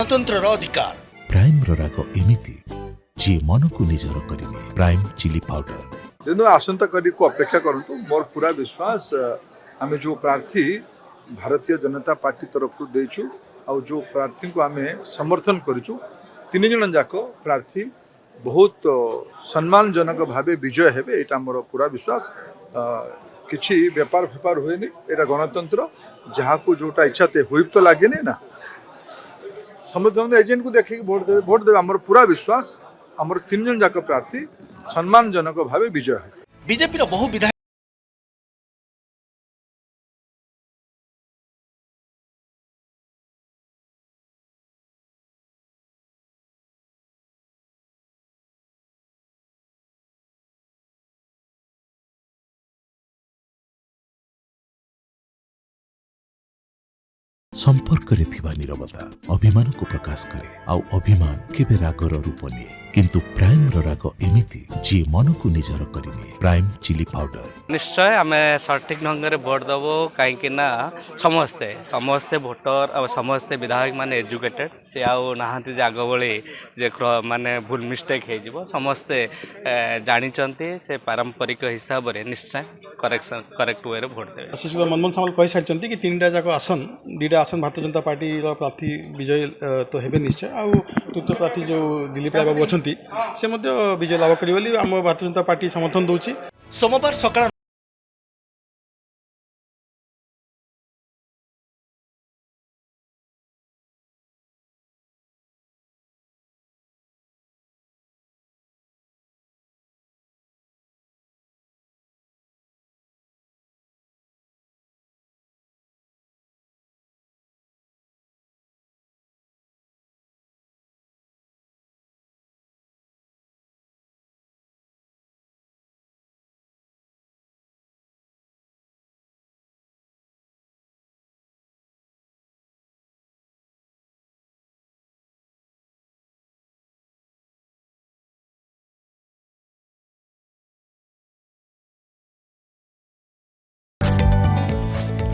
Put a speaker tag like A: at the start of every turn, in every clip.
A: गणतंत्र अधिकार
B: प्राइम राग एमिति जी मन को निजर करिने प्राइम चिली पाउडर
C: तेणु आसंता कड़ी को अपेक्षा करतु मोर पूरा विश्वास आम जो प्रार्थी भारतीय जनता पार्टी तरफ देचु आ जो प्रार्थी को आम समर्थन करूँ तीन जन जाक प्रार्थी बहुत सम्मानजनक भाव विजय हेबे एटा मोर पूरा विश्वास किछि व्यापार फेपार हुए एटा गणतंत्र जहाँ को जोटा इच्छा ते हुई तो लगे ना समझ एजेंट को देखिए भोट देवे आमर पूरा विश्वास आमर तीन जन जाक प्रार्थी सम्मानजनक भाव विजय है।
A: बीजेपी बहु विधायक
B: संपर्क रे थिबा निरवता अभिमान को प्रकाश करे आउ अभिमान केबे रागर रूप निए किंतु प्राइम राग एमिति जी मन को निजर करिने प्राइम चिली पाउडर
D: निश्चय आम सठिक ढंग से भोट देवो कहीं समस्ते समस्ते भोटर और समस्ते विधायक माने एजुकेटेड से आउ नहांती जे आग भली जे माने भूल मिस्टेक हो समस्ते जानी से पारंपरिक हिसाब से निश्चय करेक्ट वे भोट देवे।
E: आशीष मनमोहन सामल कही सारी कि तीन जाक आसन दुईटा आसन भारतीय जनता पार्टी प्रार्थी विजय तो हेबे निश्चय आउ तृतीय प्रार्थी जो दिलीप राय बाबू अच्छा से विजय लाभ करें आम भारतीय जनता पार्टी समर्थन दूची।
A: सोमवार सकाळ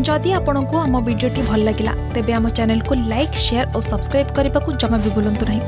F: जदि आपंक आम भिडी भल लगा तेब आम चैनल को लाइक शेयर और सब्सक्राइब करने को जमा भी भूलु नहीं।